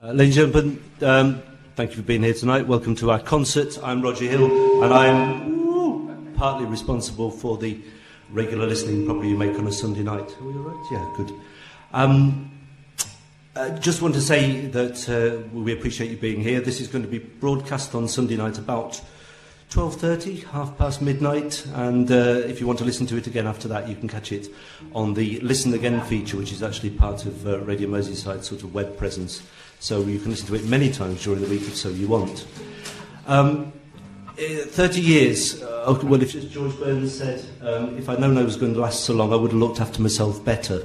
Ladies and gentlemen, thank you for being here tonight. Welcome to our concert. I'm Roger Hill, and I'm partly responsible for the regular listening probably you make on a Sunday night. Are we all right? Yeah, good. Just want to say that we appreciate you being here. This is going to be broadcast on Sunday night about 12:30, half past midnight, and if you want to listen to it again after that, you can catch it on the Listen Again feature, which is actually part of Radio Merseyside sort of web presence. So you can listen to it many times during the week if so you want. 30 years, well, if, as George Burns said, if I'd known I was going to last so long, I would have looked after myself better.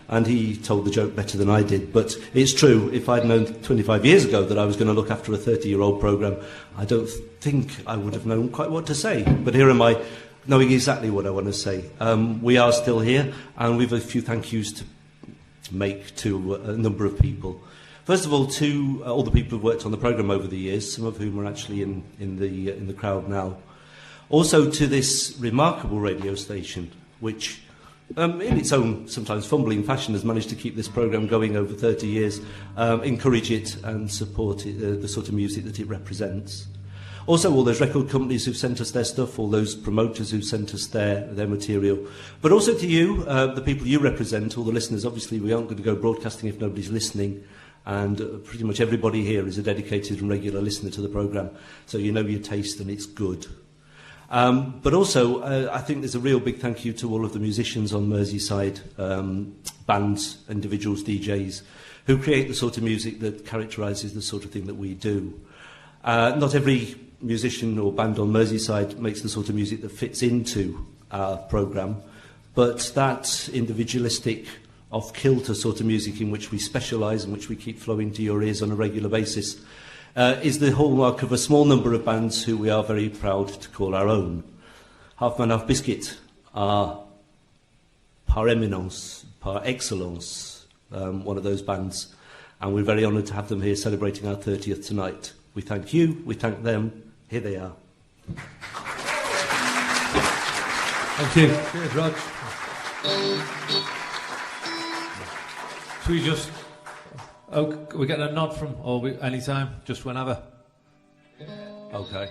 And he told the joke better than I did. But it's true, if I'd known 25 years ago that I was going to look after a 30-year-old programme, I don't think I would have known quite what to say. But here am I, knowing exactly what I want to say. We are still here, and we have a few thank yous to make to a number of people. First of all, to all the people who've worked on the programme over the years, some of whom are actually in the crowd now. Also to this remarkable radio station, which, in its own sometimes fumbling fashion, has managed to keep this programme going over 30 years, encourage it and support it, the sort of music that it represents. Also, all those record companies who've sent us their stuff, all those promoters who've sent us their material. But also to you, the people you represent, all the listeners. Obviously, we aren't going to go broadcasting if nobody's listening. And pretty much everybody here is a dedicated and regular listener to the programme. So you know your taste and it's good. But also, I think there's a real big thank you to all of the musicians on Merseyside, bands, individuals, DJs, who create the sort of music that characterises the sort of thing that we do. Not every musician or band on Merseyside makes the sort of music that fits into our programme, but that individualistic, off-kilter sort of music in which we specialise and which we keep flowing to your ears on a regular basis is the hallmark of a small number of bands who we are very proud to call our own. Half Man, Half Biscuit are par eminence, par excellence, one of those bands, and we're very honoured to have them here celebrating our 30th tonight. We thank you, we thank them. Here they are. Thank you. Cheers, Rog. Should we just... Oh, we're getting a nod from... Or any time, just whenever. Okay.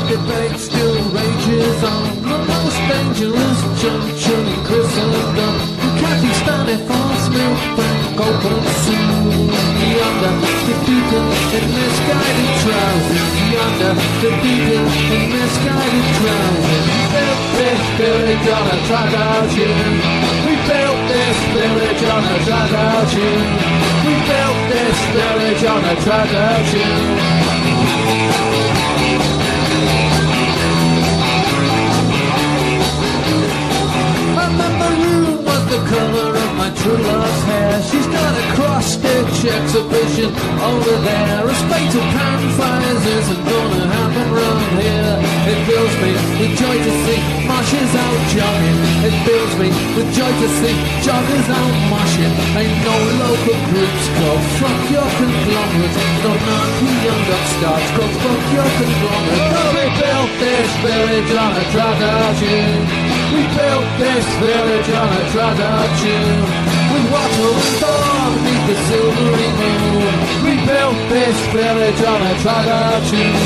Debate still rages on. The most dangerous junction in Christendom. You can't be standing for Smith Bank open soon. Yonder, the people in misguided trousers. Yonder, the people in misguided trousers. We built this village on a trap-out tune. We built this village on a trap-out tune. We built this village on a trap-out tune. The colour of my true love's hair. She's got a cross-stitch exhibition over there. A spate of campfires isn't gonna happen round here. It fills me with joy to see moshes out jogging. It fills me with joy to see joggers out moshing. Ain't no local groups called fuck your conglomerate. No non-young upstarts called fuck your conglomerate. Oh, we built this village on a trot-out tune. We built this village on a trot-out tune. With wattle and dawn beneath the silvery moon. We built this village on a trot-out tune.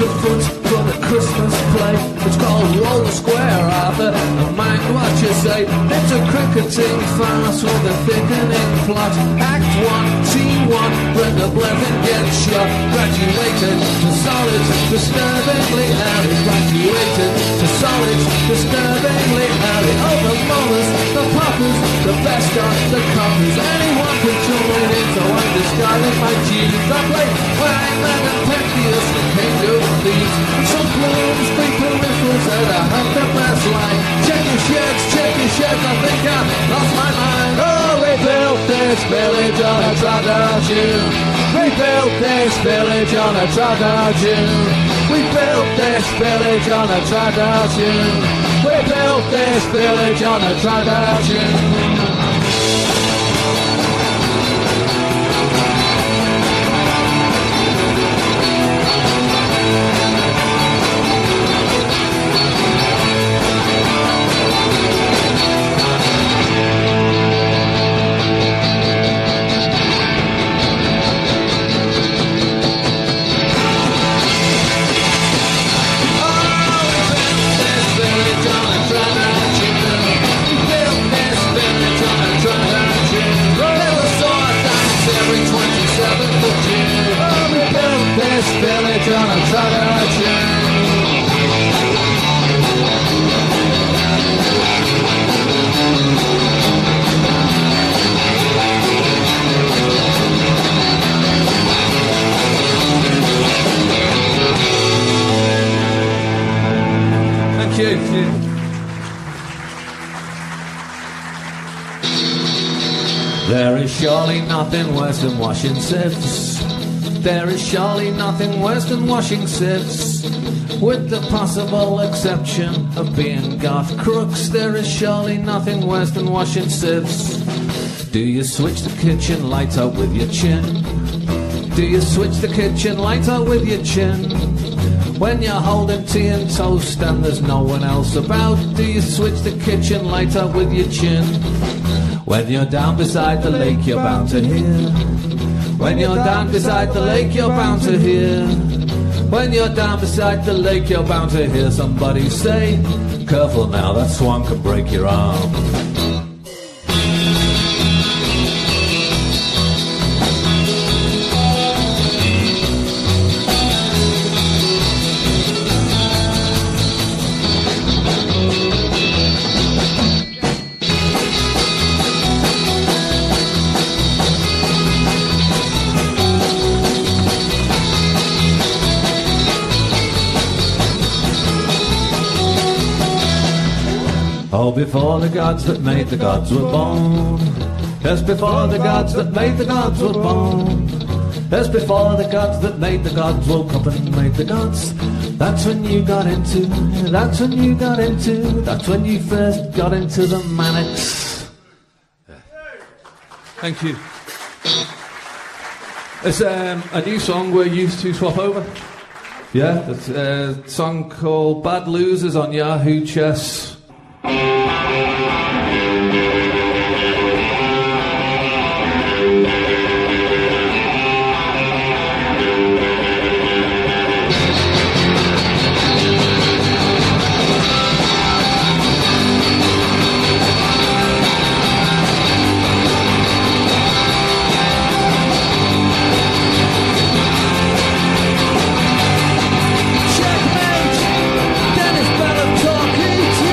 Afoot for the Christmas play. It's called Roll the Square, Arthur, and mind what you say. It's a cricketing farce with a thickening plot. Act 1, Scene 1, Brenda Blevin gets shot. Graduated to solids, disturbingly early. Graduated to solids, disturbingly early. Oh, the mothers, the poppers, the best of the coppers. Anyone can join in, so I'm discarding my jeans. I play Wangman and Pentheus and King of Thieves. Some plumes, big peripherals that I have the best line. Check your sheds, I think I lost my mind. Oh, this village on a tradition. We built this village on a tradition. We built this village on a tradition. We built this village on a tradition. This village on a tradition. Thank you. There is surely nothing worse than washing sieves. There is surely nothing worse than washing sieves. With the possible exception of being goth crooks, there is surely nothing worse than washing sieves. Do you switch the kitchen light out with your chin? Do you switch the kitchen light out with your chin? When you're holding tea and toast and there's no one else about, do you switch the kitchen light out with your chin? When you're down beside the lake, you're bound to hear. When you're down beside the lake, you're bound to hear. When you're down beside the lake, you're bound to hear somebody say, careful now, that swan could break your arm. Oh, before the gods that made the gods were born. Just before the gods that made the gods were born. Just before the gods that made the gods woke up and made the gods. That's when you got into, that's when you got into, that's when you first got into the Manics. Thank you. It's a new song we're used to swap over. Yeah, it's a song called Bad Losers on Yahoo Chess. Checkmate! Then it's better talking to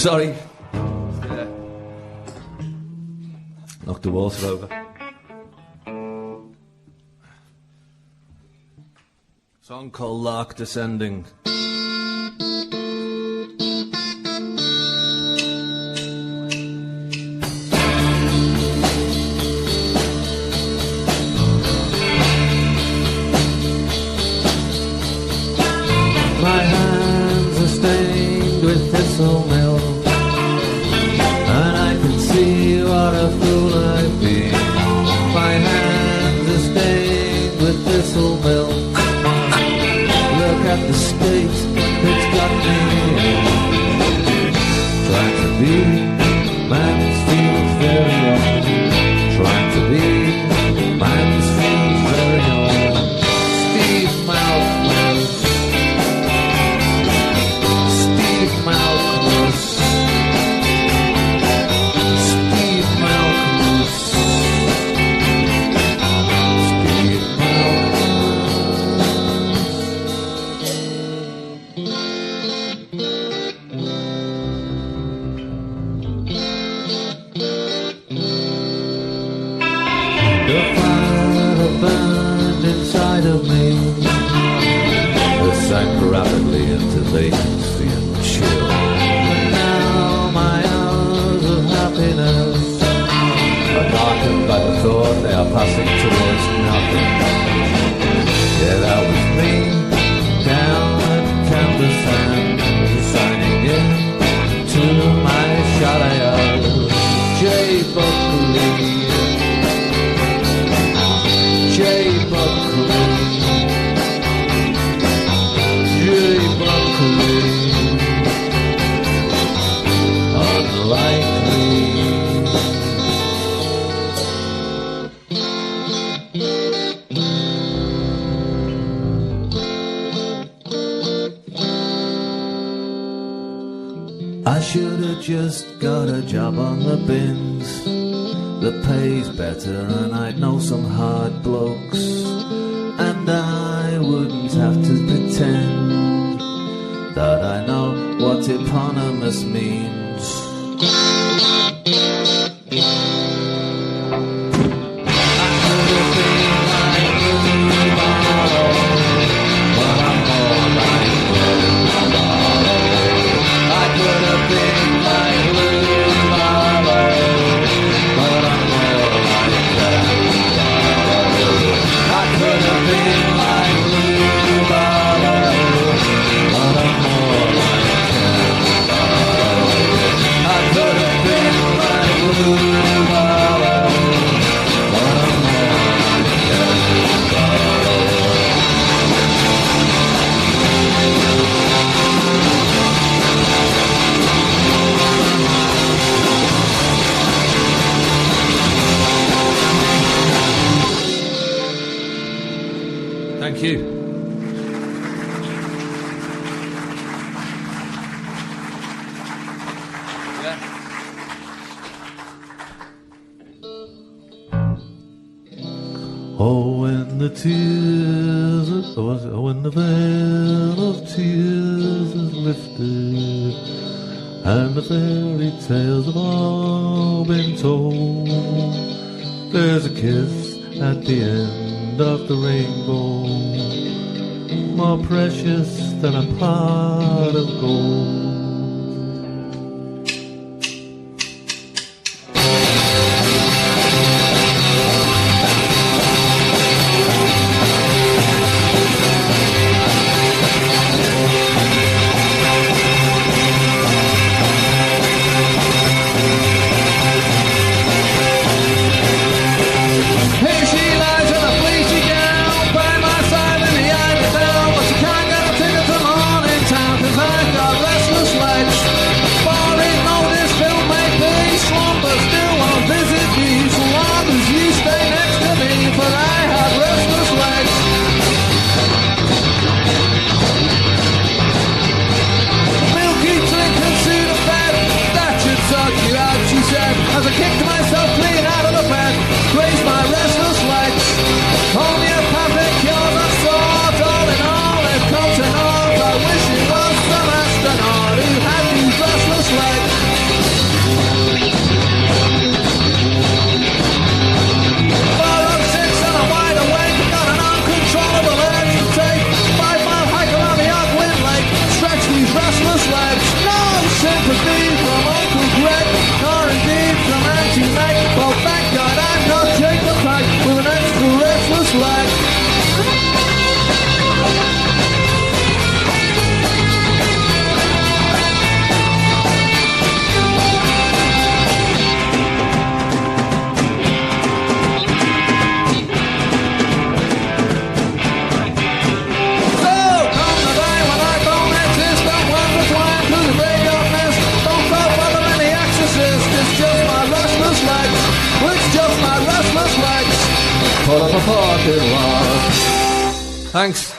sorry. Knocked the water over. Song called Lark Descending. My hands are stained with thistle milk, and I can see what a fool I've been. My hands are stained with thistle milk. Look at the state it's got me in. Trying to be Mansfield very own. Trying to be Mansfield very own. Steve Malcolm. Steve Malcolm. Steve Malcolm. Steve The fire burned inside of me. It sank rapidly into vacancy and chill. But now my hours of happiness are darkened by the thought they are passing towards nothing. Yeah, that was me down at Canvas Hand, signing in to my chalet. J. Buckley. J. Buckley, J. Buckley, unlikely. I should have just got a job on the bins that pays better, and I'd know some hard blokes, and I wouldn't have to pretend that I know what eponymous means. I could have been like Blue Barrow, but I'm more like Blue Barrow. I could have been like Blue Barrow, but I'm more like that. I could have been like Blue Barrow, but I'm more like that. I could have been like Blue Barrow, but I'm more like that. Thank you. Oh, when the tears, when the veil of tears is lifted, and the fairy tales have all been told, there's a kiss at the end of the rainbow, more precious than a pot of gold. Here she lies in a fleecy gown, by my side in the Irish town, but she can't get a ticket to morning town, 'cause I've got restless Thanks.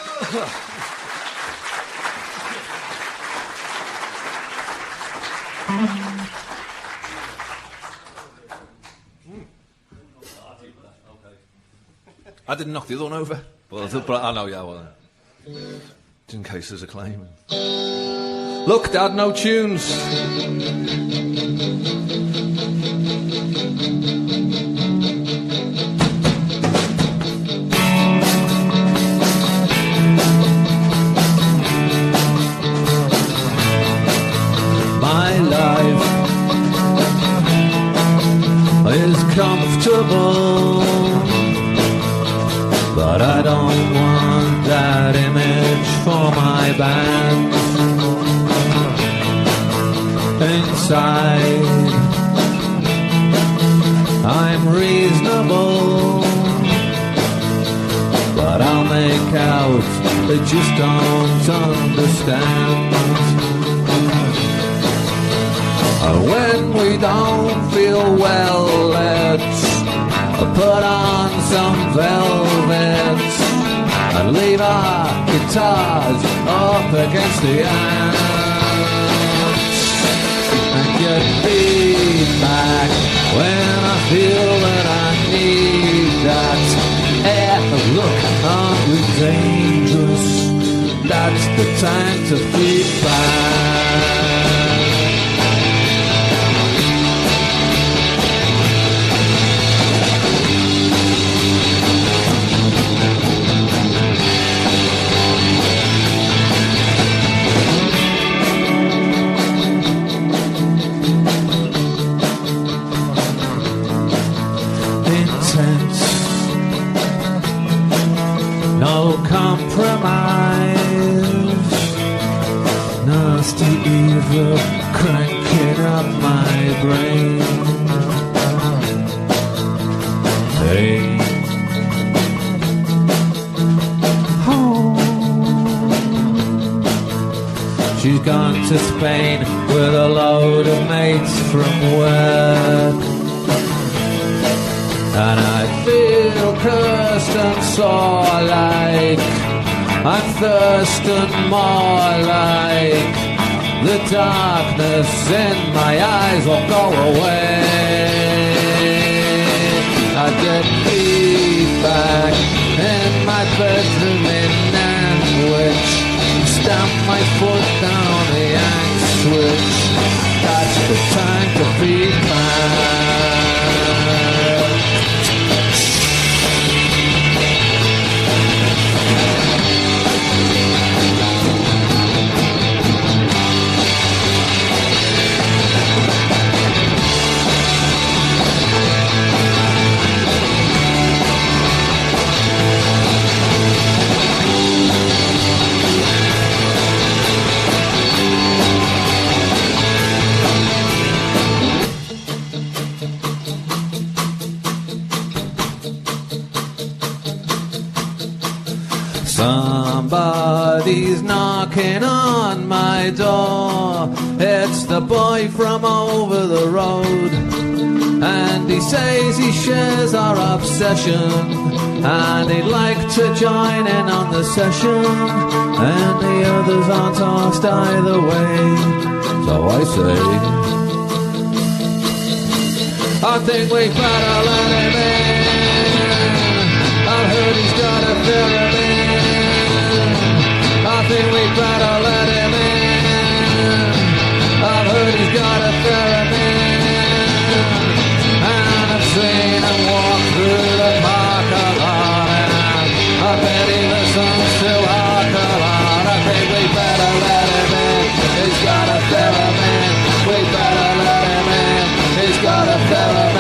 I didn't knock the other one over. But I know, yeah, well, in case there's a claim. Look, Dad, no tunes. My life is comfortable, but I don't want that image for my band. Inside, I'm reasonable, but I'll make out they just don't understand. When we don't feel well, let's put on some velvet and leave our guitars up against the amps and get feedback when I feel that I need that. Look, aren't we dangerous? That's the time to feedback. No compromise, nasty evil cranking up my brain. Hey, home. She's gone to Spain with a load of mates from work, and I feel cursed and sore like I'm thirsting more like the darkness in my eyes will go away. I get feedback in my bedroom in Nantwich, stamp my foot down on the yank switch. That's the time to feedback. Somebody's knocking on my door. It's the boy from over the road, and he says he shares our obsession, and he'd like to join in on the session, and the others aren't asked either way. So I say, I think we better let him in. I've heard he's got a pyramid. I think we better let him in. I've heard he's got a pyramid, and I've seen him walk through the park a lot, and I bet he listens to Hark a lot. I think we better let him in. He's got a pyramid. We better let him in. He's got a pyramid.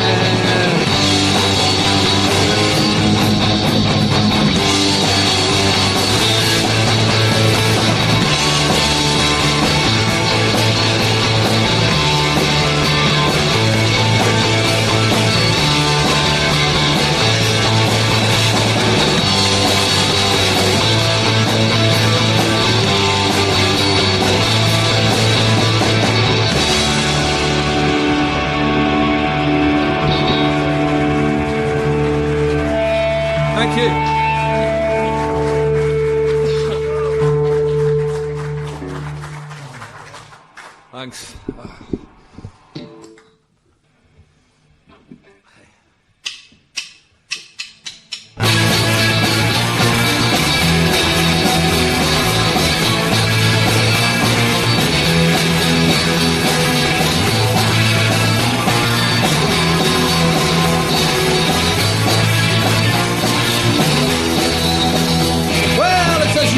Thanks.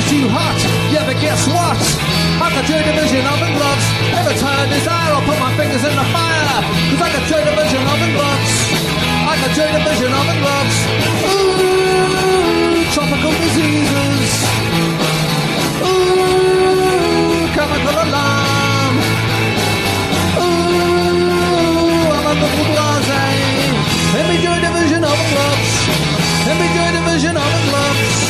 Too hot, yeah, but guess what? I got your division oven gloves. Every time I desire, I'll put my fingers in the fire. Cause I got your division oven gloves. I got your division oven gloves. Ooh, tropical diseases. Ooh, chemical alarm. Ooh, I'm a little blase. Let me join division oven gloves. Let me join division oven gloves.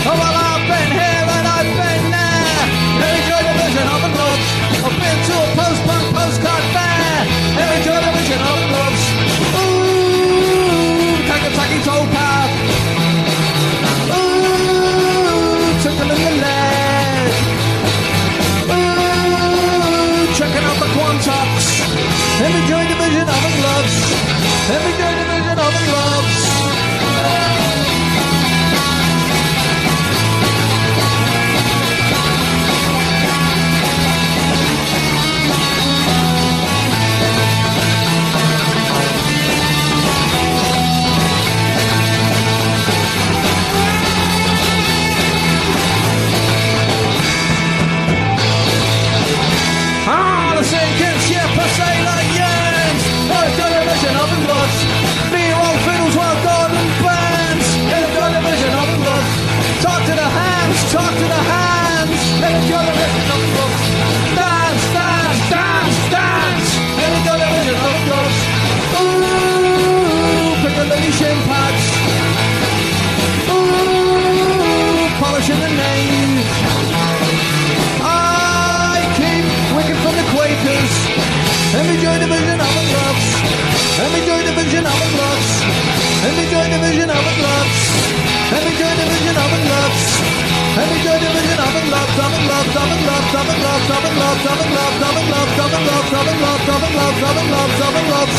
Oh, well, I've been here and I've been there. Every joy division of the gloves. I've been to a post-punk postcard fair. Every joy division of the gloves. Ooh, Takataki towpath. Ooh, tickle in the leg. Ooh, checking out the Quantox. Every joy division of the gloves. Every joy division of the gloves. The sinking ship, a sailor yearns for a television oven gloves. Near old fiddles while golden burns in a television oven gloves. Talk to the hands, talk to the hands in a television oven gloves. Dance, dance, dance, dance in a television oven gloves. Ooh, Piccadilly shin pads. Ooh, polishing the nave. From the Quakers, let me join division of the gloves. Let me join division of the gloves. Let me join division of the gloves. Let me join division of the gloves. Let me join division of the gloves. Of the gloves. Of the gloves. Of the gloves. Of the gloves. Of the gloves. Of the gloves. Of the gloves. Of the gloves. Of the gloves. Of the gloves. Of the gloves.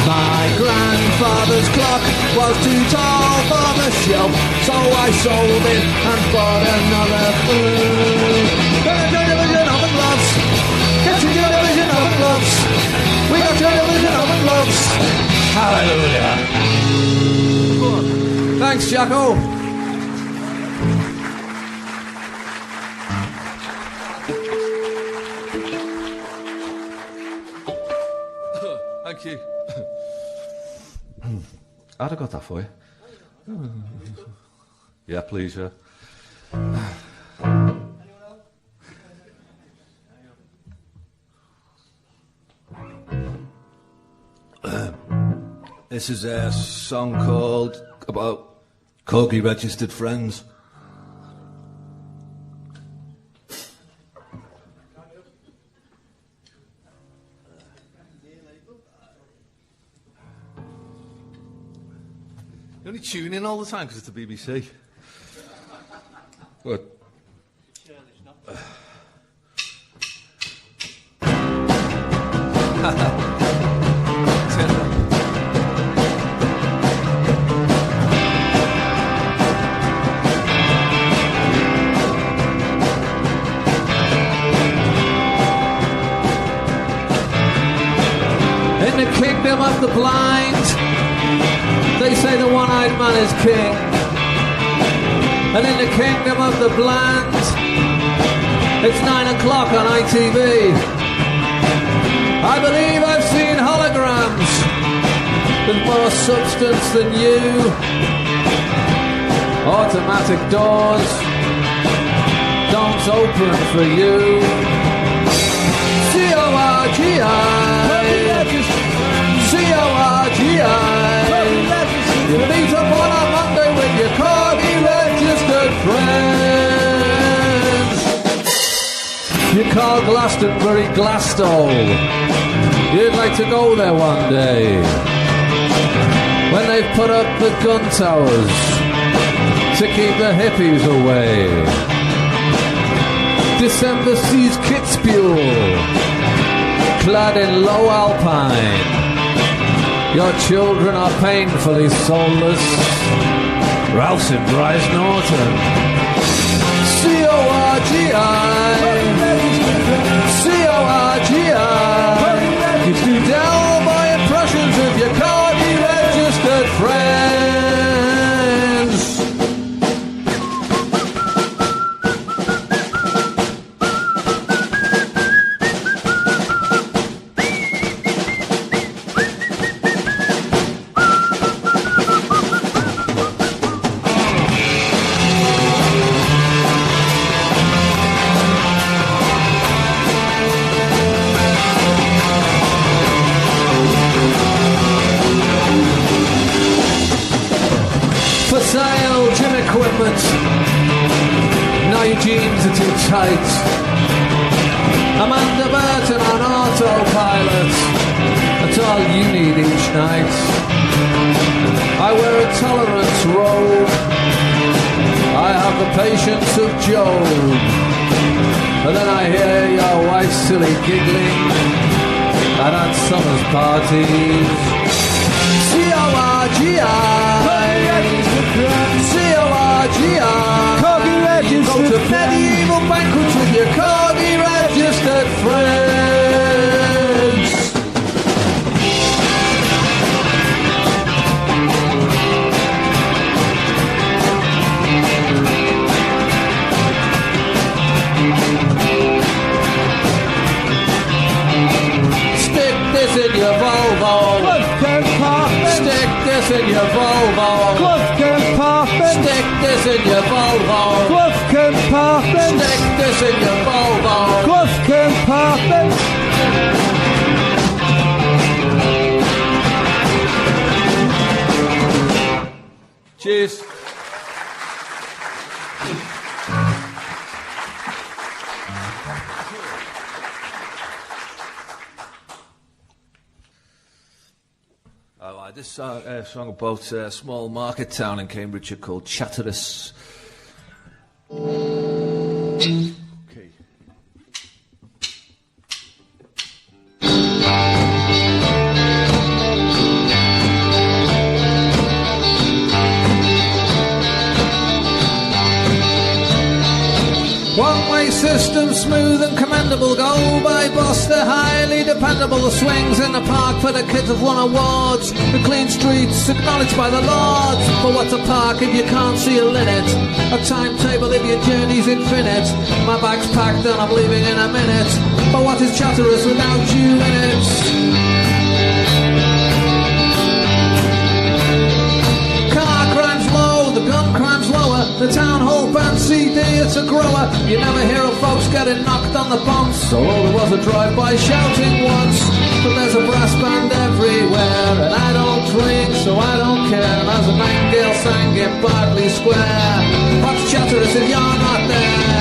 My grandfather's clock was too tall for the shelf, so I sold it and bought another. Get your division of the gloves. Get your division of the gloves. We got your division of the gloves. Hallelujah. Thanks, Jacko. Thank you. I'd have got that for you. Yeah, please, yeah. This is a song called about Corgi registered friends. You only tune in all the time because it's the BBC. What? In the kingdom of the blind, they say the one-eyed man is king. And in the kingdom of the bland, it's 9 o'clock on ITV. I believe I've seen holograms with more substance than you. Automatic doors don't open for you. C-O-R-G-I, C-O-R-G-I. You meet up on a Monday with your Corgi registered friends. You call Glastonbury Glasto. You'd like to go there one day, when they've put up the gun towers to keep the hippies away. December sees Kitzbühel, clad in low alpine. Your children are painfully soulless. Ralph's in Bryce Norton. C-O-R-G-I, C-O-R-G-I. You do down by impressions of your Corgi registered friends. Now your jeans are too tight. Amanda Burton on autopilot. That's all you need each night. I wear a tolerance robe. I have the patience of Job. And then I hear your wife silly giggling at summer's parties. C-O-R-G-I, C-O-R-G-I. Corgi registered. Go to medieval banquets with your Corgi registered friends. Stick this in your Volvo. Stick this in your Volvo. Stick this in your Volvo. Stick this in your Volvo. Cheers. This song about a small market town in Cambridgeshire called Chatteris. Okay. One-way system, smooth and commendable. Go by boss, they're highly dependable. The swings in the park for the kids have won awards. The clean streets acknowledged by the lords. But what's a park if you can't see a limit? A timetable if your journey's infinite. My bag's packed and I'm leaving in a minute. But what is Chatteris without you in it? Car crime's low, the gun crime's lower. The town hall band CD, it's a grower. You never hear of folks getting knocked on the bumps. Although there was a drive-by shouting once. But there's a brass band everywhere. And I don't drink, so I don't care. And as a nightingale sang in Berkeley Square, what's Chatteris if you're not there?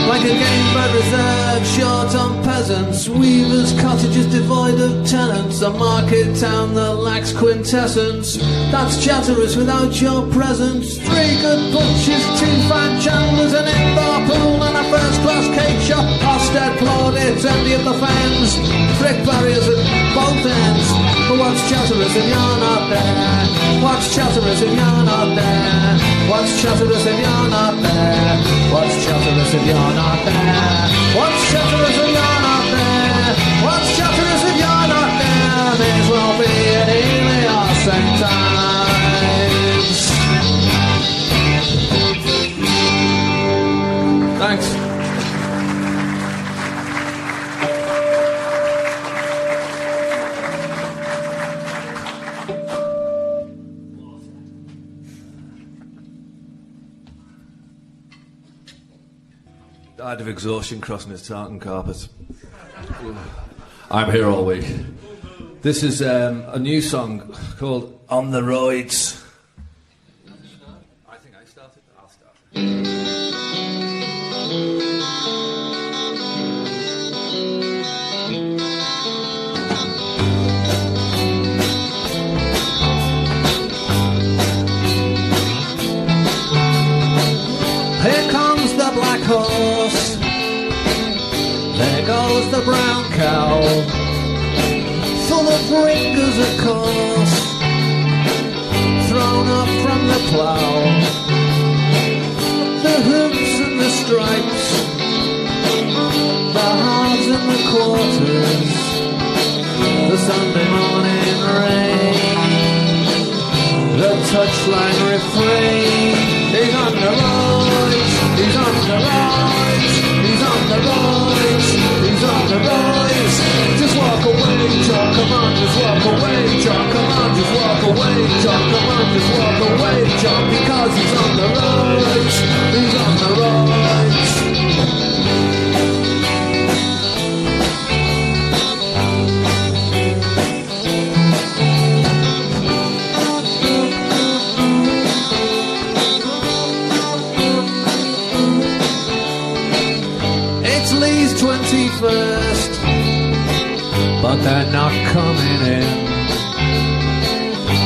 Like a game bird reserve, short on peasants. Weavers' cottages devoid of tenants. A market town that lacks quintessence. That's Chatteris without your presence. 3 good butchers, 2 fine chandlers, an indoor pool and a first-class cake shop. Hosted plaudits, envy of the fens. Brick barriers at both ends. But what's Chatteris if you're not there? What's Chatteris if you're not there? What's Chatteris if you're not there? What's Chatteris if you're not there? What's Chatteris if you're not there? What's Chatteris if you're not there? May as well be at Ely or St. Ives. Thanks. Died of exhaustion crossing his tartan carpet. I'm here all week. This is a new song called On the Roids. I think I started. I'll start. Here comes the black horse, there goes the brown cow, full of ringers of course, thrown up from the plough. The hoops and the stripes, the halves and the quarters, the Sunday morning rain, the touchline refrain. He's on the roids, he's on the roids, he's on the roids, he's on the roids. Just walk away, John, come on, just walk away, John, come on, just walk away, John, come on, just walk away, John, because he's on the roids, he's on the roids. It's Lee's 21st, but they're not coming in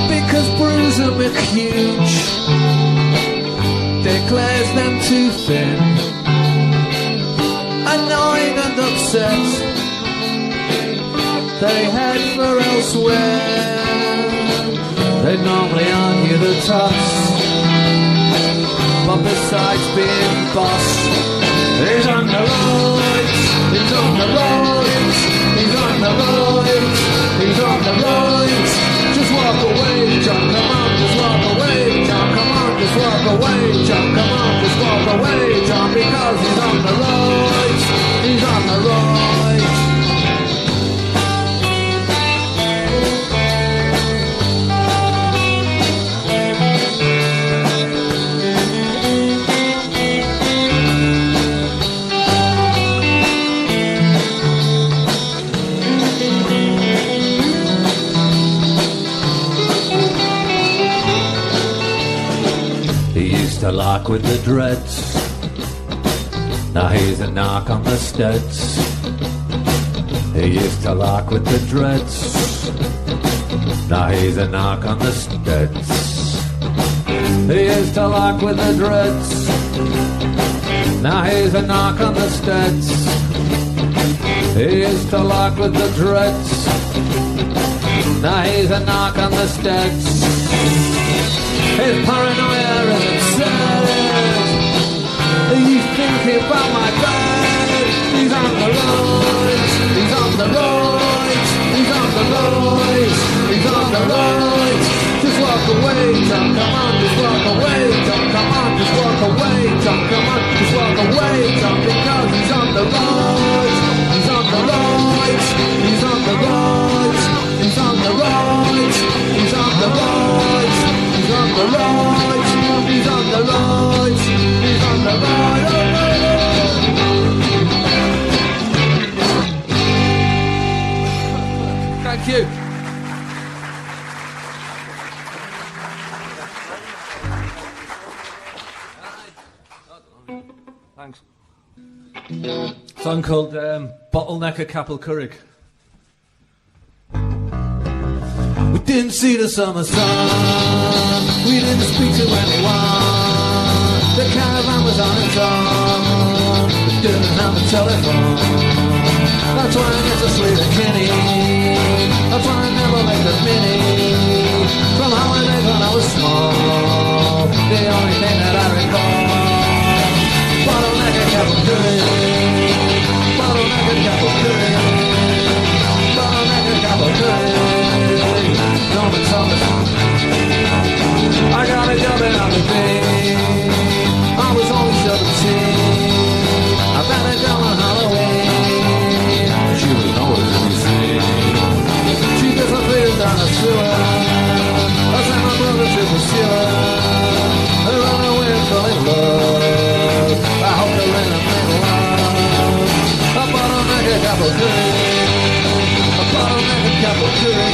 because Bruiser McHuge declares them too thin, annoying and upset. They head for elsewhere. They normally argue the toss, but besides being boss, he's on the roids, he's on the roids, he's on the roids, he's on the roids. Just walk away, John, come on, just walk away, John, come on, just walk away, John, come on, just walk away, John, because he's on the roids, he's on the roids. To lark with the dreads, now he's a knock on the studs. He used to lark with the dreads, now he's a knock on the studs. He used to lark with the dreads, now he's a knock on the studs. He used to lark with the dreads, now he's a knock on the studs. His paranoia is absurd. He's thinking about my bed. He's on the roids, he's on the roids, he's on the roids, he's on the roids. Just walk away, John, come on, just walk away, John, come on, just walk away, John, come on, just walk away, John, because he's on the roids, he's on the roids, he's on the roids, he's on the roids, he's on the roids. He's on the roids, he's on the roids, he's on the roids. Thank you. Thanks. Song called Bottleneck of Capel Curig. We didn't see the summer sun, we didn't speak to anyone. The caravan was on its own, we didn't have a telephone. That's why I get to sleep at Kinney, that's why I never left the mini. From holidays when I was small, the only thing that I recall. Bottleneck of Capel Curig, Bottleneck of Capel Curig, Bottleneck of Capel Curig. Norman Thomas. I got a job in Outbreak. I was only 17. I met a girl on Halloween. She was nowhere to be seen. She disappeared down the sewer. I sent my brother to pursue her. They run away and fell in love. I hope they're in a middle love. A bottleneck of Capel Curig. A bottleneck of Capel Curig.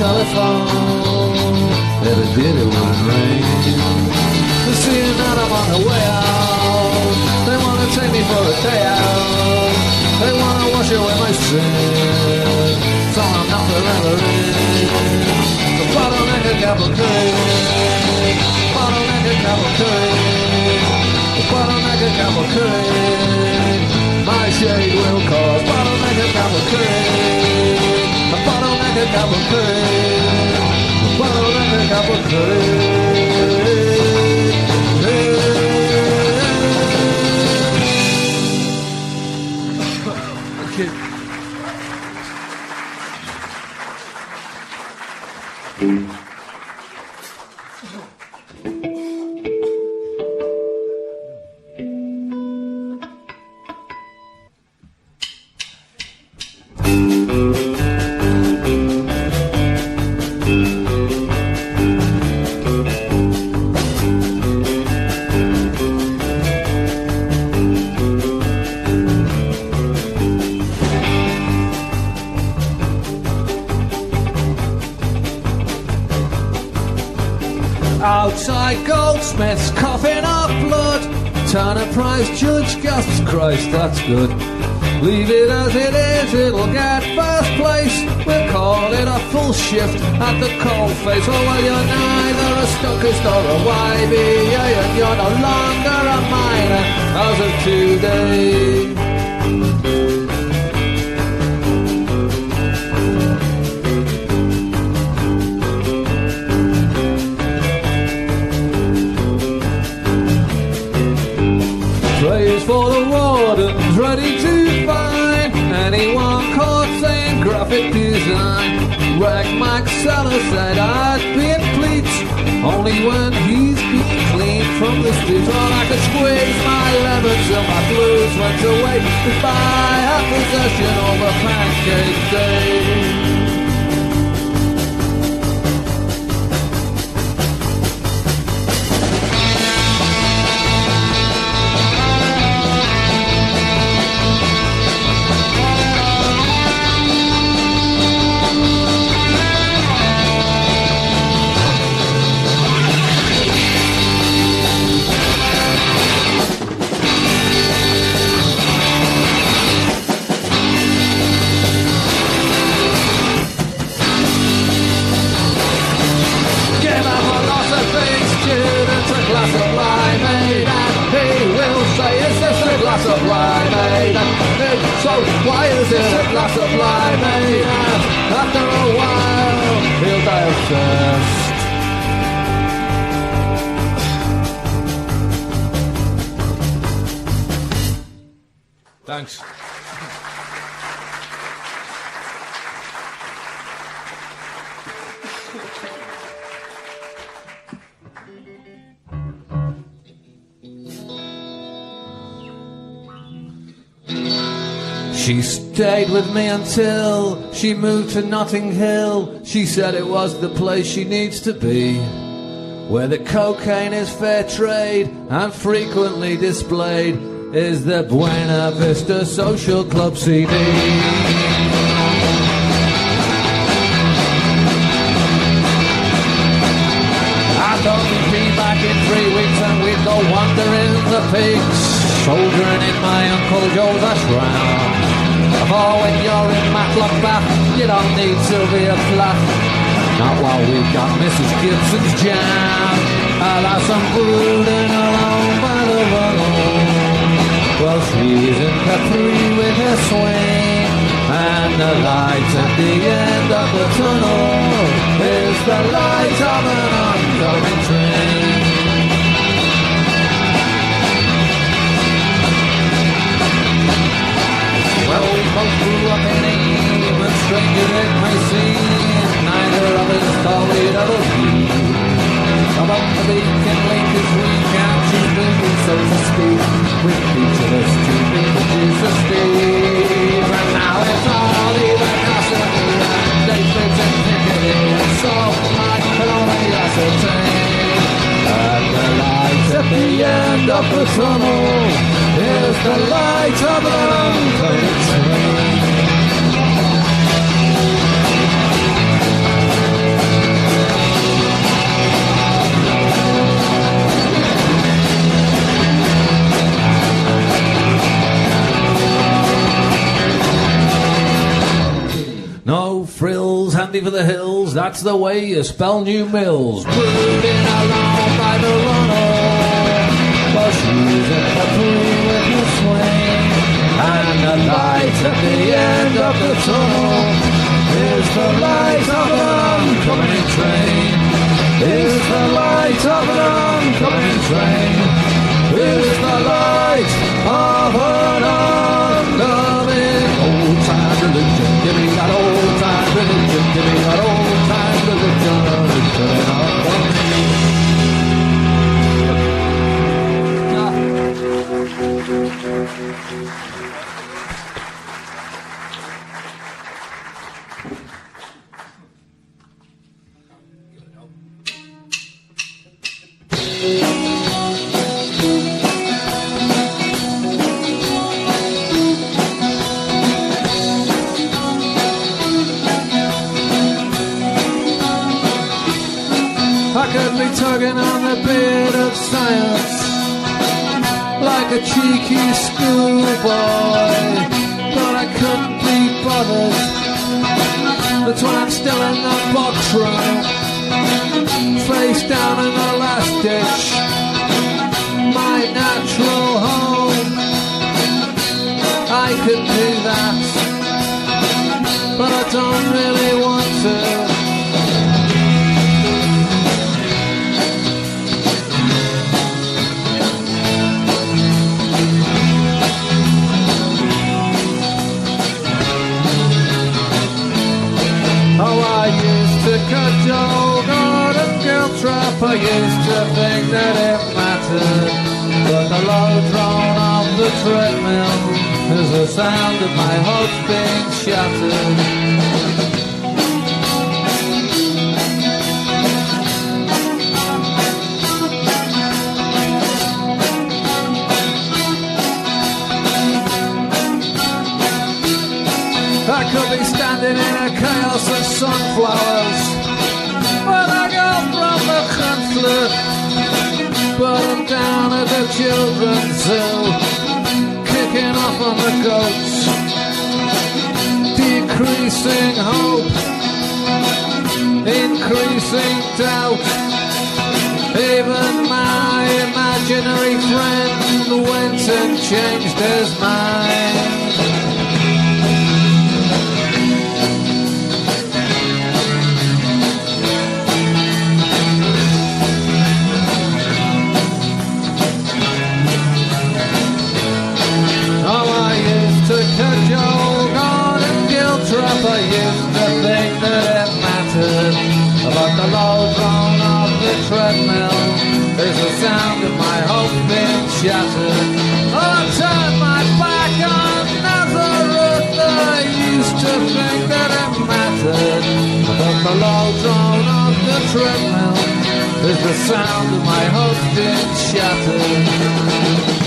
telephone. If it did, it wouldn't ring. They're seeing that I'm on the way out. They wanna take me for a day out. They wanna wash away my sin, so I'm not forever in. The bottleneck of Capel Curig, bottleneck of Capel Curig, the bottleneck of Capel Curig. My shade will cause bottleneck of Capel Curig, the bottleneck of Capel Curig, the bottleneck of Capel Curig. Outside goldsmiths coughing up blood. Turner prize judge gasps, Christ, that's good. Leave it as it is, it'll get first place. We'll call it a full shift at the coalface. Oh well, you're neither a stockist or a YBA, and you're no longer a miner as of today. Praise for the wardens, ready to find anyone caught saying graphic design. Rag Max Seller said I'd be in pleats only when he's been clean from the streets. Well, I could squeeze my lemon till my blues went away if I had possession over Pancake Day. Of limeade. So why is it a glass of limeade? After a while he'll die of thirst. Thanks. She stayed with me until she moved to Notting Hill. She said it was the place she needs to be, where the cocaine is fair trade and frequently displayed is the Buena Vista Social Club CD. I thought we'd be back in 3 weeks and we'd go wandering the pigs, shouldering in my Uncle Joe's ashram. Oh, when you're in Matlock Bath, you don't need Sylvia Plath. Not while we've got Mrs. Gibson's jam. I'll have some brooding alone by the runnel. Well, she's in Capri with her swing, and the light at the end of the tunnel is the light of an oncoming train. Well, we both grew up in Eve, and stranger it may seem, neither of us thought we'd ever be. About the beacon link as we can choose business, so to speak, with each of us two images of Steve. And now it's all either Cassidy and David and Piccadilly, and so I can only ascertain skills, handy for the hills, that's the way you spell New Mills. Brooding along by the runnel, for shoes in the pool with your swing, and the light at the end of the tunnel is the light of an oncoming train. Is the light of an oncoming train. Is the light of an oncoming. Old time religion, give me that old time religion, give me that old time religion, turn up on me. Tugging on the beard of science like a cheeky schoolboy, but I couldn't be bothered. That's when I'm still in the box room, face down in the last ditch, my natural home. I could do that, but I don't really want to. Cajole, garden girl trap, I used to think that it mattered, but the load drone off the treadmill is the sound of my hopes being shattered. I could be standing in a chaos of sunflowers when I go from the conflict, but I'm down at the children's zoo, kicking off on the goats, decreasing hope, increasing doubt. Even my imaginary friend went and changed his mind. Cajole, garden guilt trap, I used to think that it mattered, but the low drone of the treadmill is the sound of my hope being shattered. I turned my back on Nazareth, I used to think that it mattered, but the low drone of the treadmill is the sound of my hope being shattered.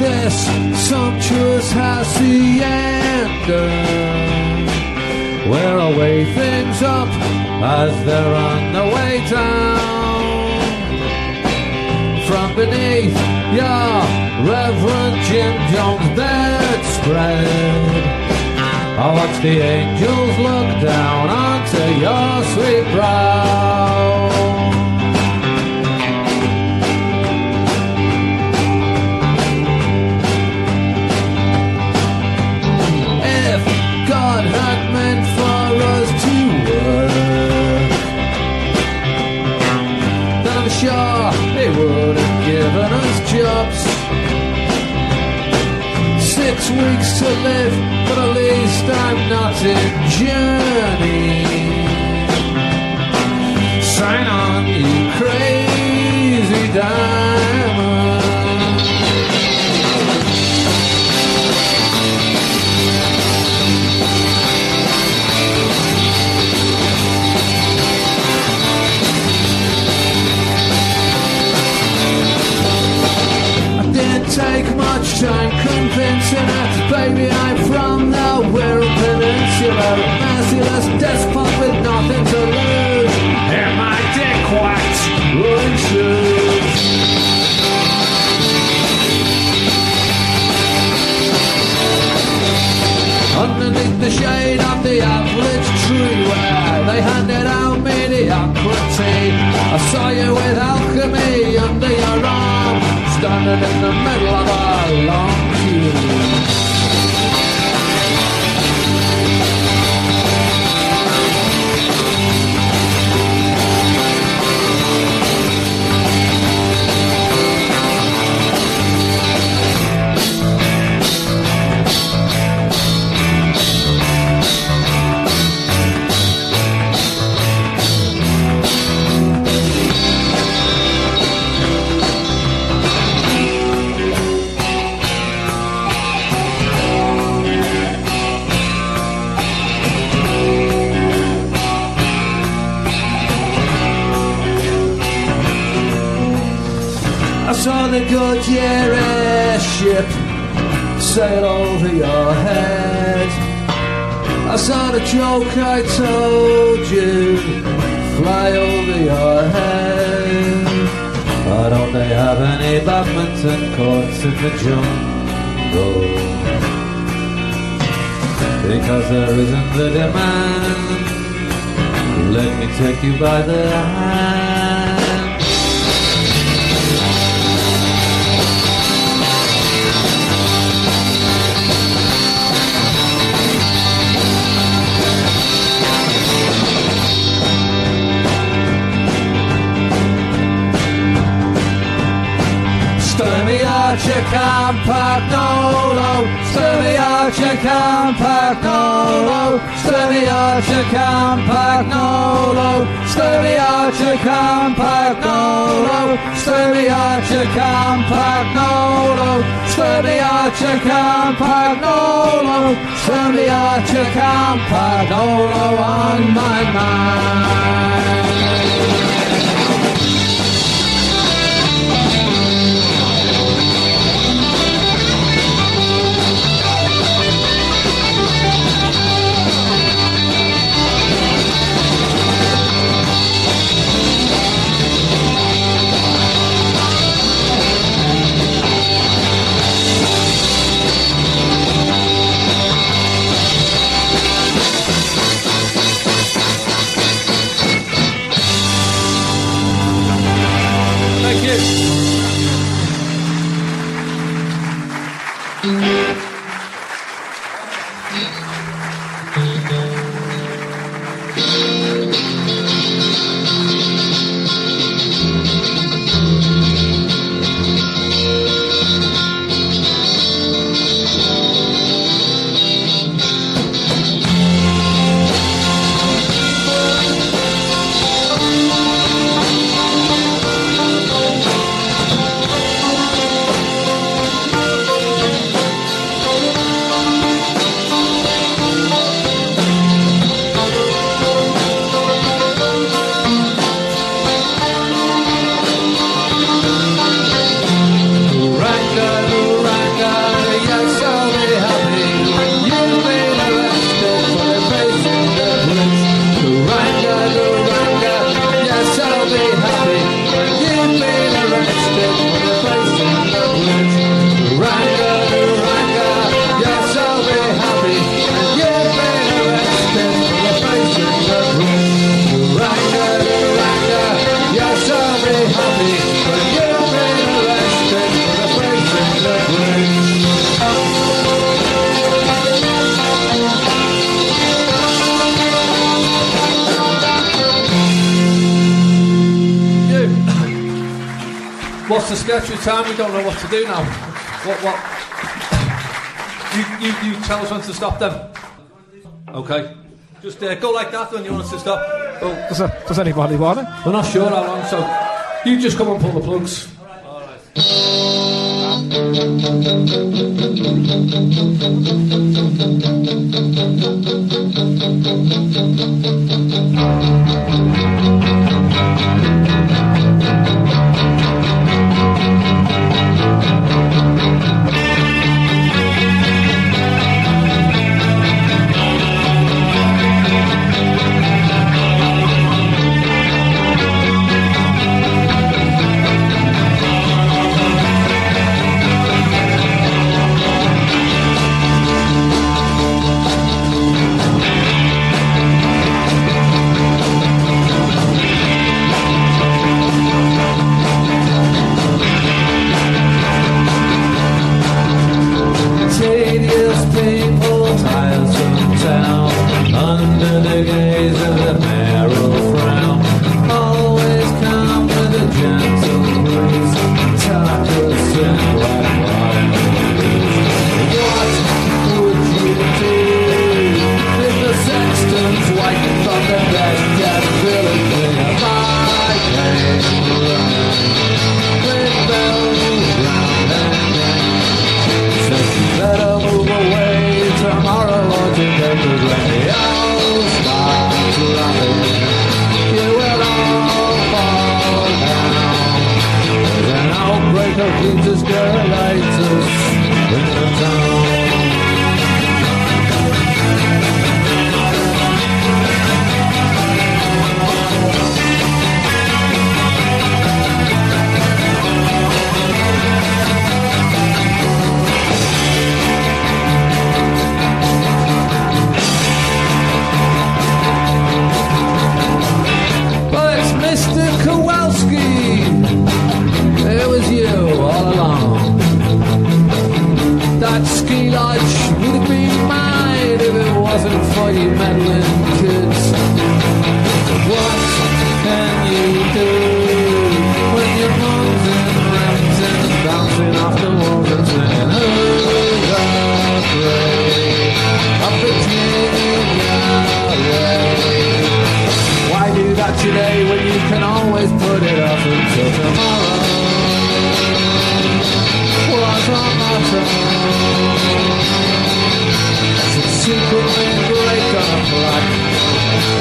this sumptuous hacienda, where I weigh things up as they're on the way down. From beneath your Reverend Jim Jones' bedspread, I watch the angels look down onto your sweet brow. If God had meant for us to work, then I'm sure He would have given us jobs. 6 weeks to live, but at least I'm not in journey. Sign on, you crazy diamond. Take much time convincing her, baby, I'm from the Wirral Peninsula, merciless despot with nothing to lose. Hear my dick wax rolling shoes. Underneath the shade of the average tree where they handed out mediocrity, I saw you with alchemy under your arm, standing in the middle of a long queue. I saw the Goodyear airship sail over your head. I saw the joke I told you fly over your head. Why don't they have any badminton courts in the jungle? Because there isn't the demand. Let me take you by the hand. Archer Campagnolo, Sturmy Archer Campagnolo, Sturmy Archer Campagnolo, Sturmy Archer Campagnolo, Sturmy Archer Campagnolo, Sturmy Archer Campagnolo, Sturmy Archer Campagnolo on my mind. What's the sketch with time? We don't know what to do now. What? You tell us when to stop them. Okay. Just go like that when you want us to stop. Oh, does anybody want it? We're not sure how long, so you just come and pull the plugs. Vitas, Gerulaitis in the town. But it's Mr. Kowalski. It was you all along. That ski lodge would have been mine if it wasn't for you meddling kids. What can you do when your mom's in rent and bouncing off the walls and saying, who's afraid of Virginia way? Why do that today when you can always put it off until tomorrow? Was on my tongue. Some secretly break on a plaque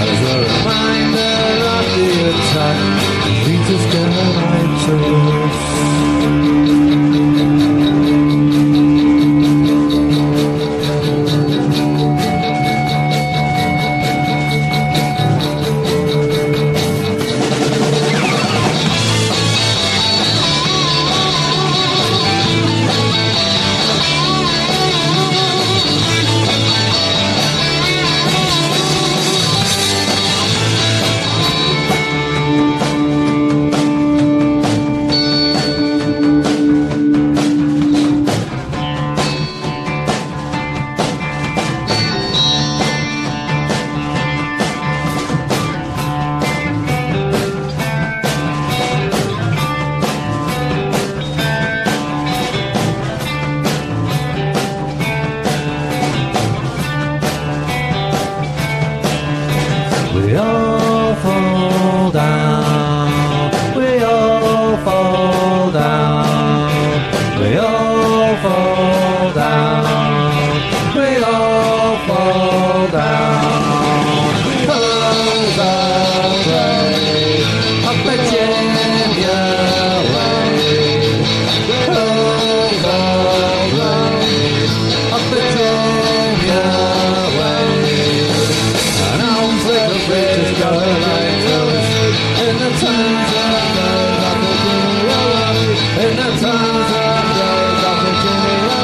as a reminder of the attack. Vitas, Gerulaitis. We all fall down, we all fall down, we all fall down, we all fall down. Cause afraid of Virginia way. Cause afraid of Virginia way. And I'll take the bridges going like those in the times of days of the Gerulaitis, in the times of days of the Gerulaitis.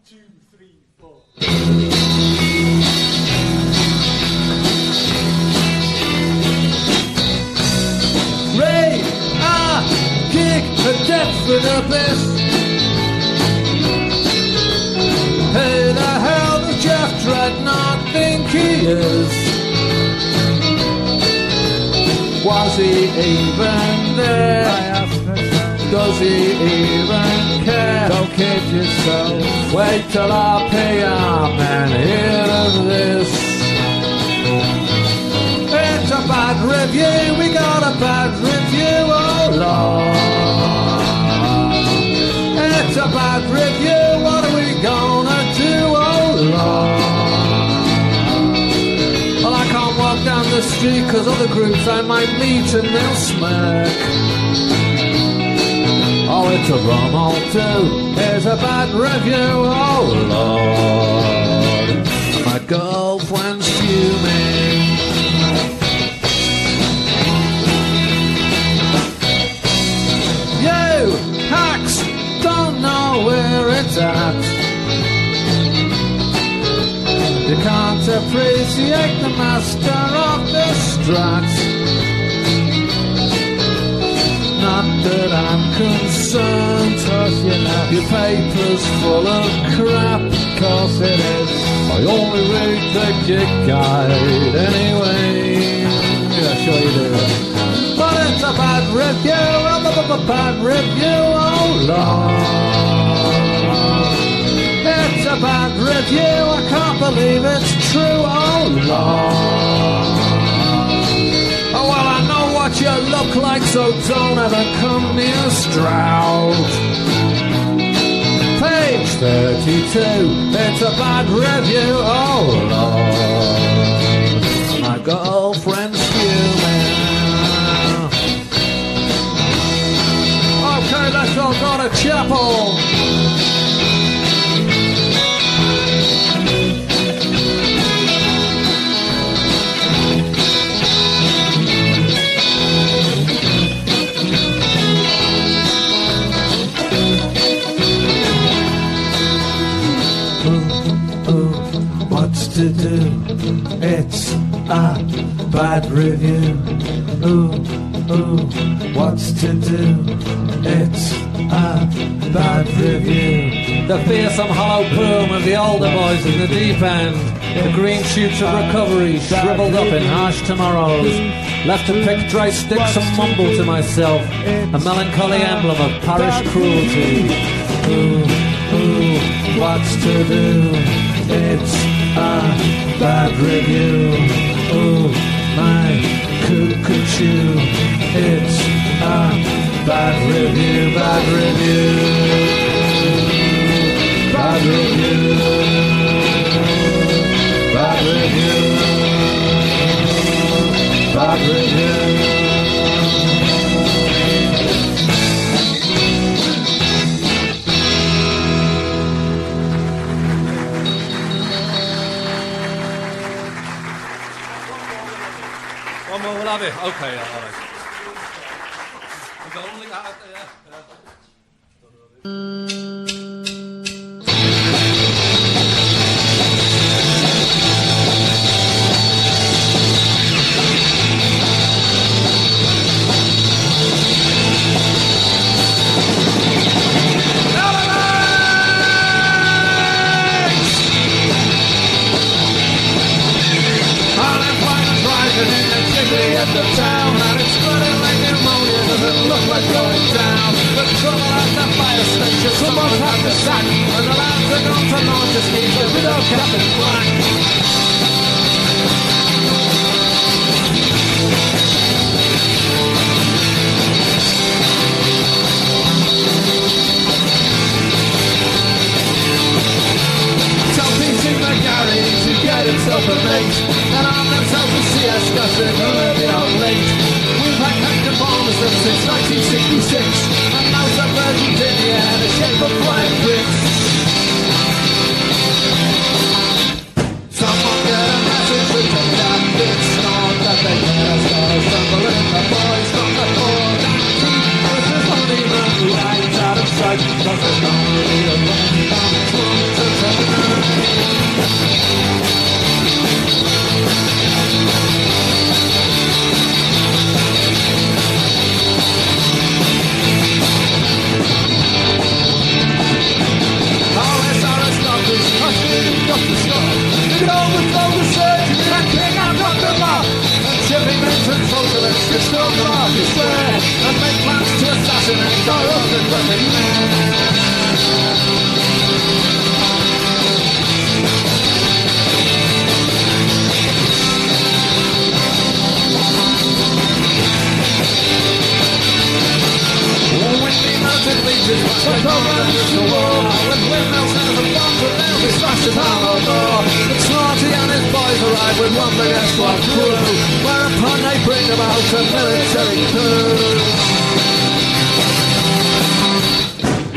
Ray, kick a death for the best. Who the hell does Jeff Dreadnought think he is? Was he even there? I ask myself, Does he even care? don't kid yourself. Wait till I PM and hear of this. It's a bad review, we got a bad review, oh Lord. It's a bad review, what are we gonna do, oh Lord. Well, I can't walk down the street cause other groups I might meet and they'll smirk. Oh, it's a rum all too. Here's a bad review, oh Lord. My girlfriend's fuming. You hacks don't know where it's at. You can't appreciate the master of the strats. Not that I'm concerned, cause you know your paper's full of crap. Course it is. I only read the gig guide anyway. Yeah, sure you do. But it's a bad review, a bad review, oh Lord. It's a bad review, I can't believe it's true, oh Lord. Oh, well, I know what you look like, so don't ever come near Stroud. Page 32, it's a bad review, oh Lord. My girlfriend's fuming. Okay, let's all go to chapel. To do, it's a bad review. Ooh, what's to do? It's a bad review. The fearsome hollow plume of the older boys in the deep end. The green shoots of recovery shriveled up in harsh tomorrows. Left to pick dry sticks and mumble to myself. A melancholy emblem of parish cruelty. Ooh, what's to do? It's a bad review. Oh, my cuckoo. It's a bad review, bad review. Bad review. Bad review. Bad review. We'll have it. Okay, all right. We've got only that. At the town and it's flooding like pneumonia. Doesn't look like going down. The trouble at the fire station. Someone's had the sack and the lads are gone to launch. Just needs a widow cap and black. Tell Pete in the garage to get himself a mate and arm themselves with CS gussing early or late. We've had active bombers since 1966 and most of Virginia in the shape of flying bricks. Someone get a message to take that bitch snort that they get us all stumbling the boys from the fort. This is only the lights out of sight, cause there's no need of running down the can still talk, you swear, and make plans to assassinate our up-and-coming men. Leeches must take over against the wall. With windmills and the bombs and they'll be smashed at our door. But Smarty and his boys arrive with one big S1 crew, whereupon they bring about a military coup.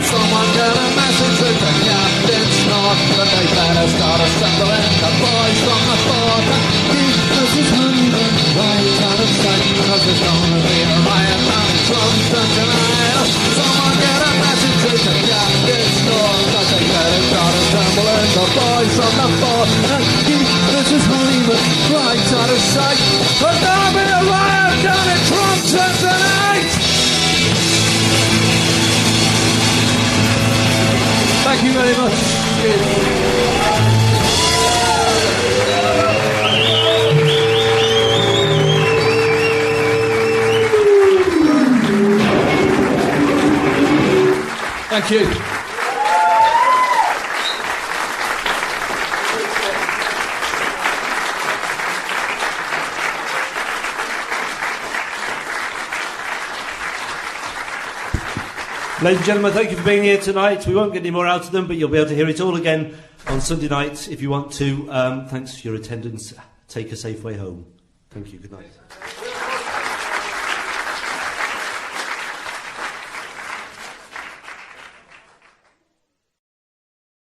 Someone get a message to the Captain Snort that they better start assembling the boys from the fort and keep Mrs. Honeyman right out of sight, because there's gonna be a riot down in Trumpton tonight. Someone get a message to the Captain Snort that they better start assembling the boys from the fort and keep Mrs. Honeyman right out of sight. There's gonna be a riot down in Trumpton tonight. Thank you very much. Thank you. Ladies and gentlemen, thank you for being here tonight. We won't get any more out of them, but you'll be able to hear it all again on Sunday night if you want to. Thanks for your attendance. Take a safe way home. Thank you. Good night.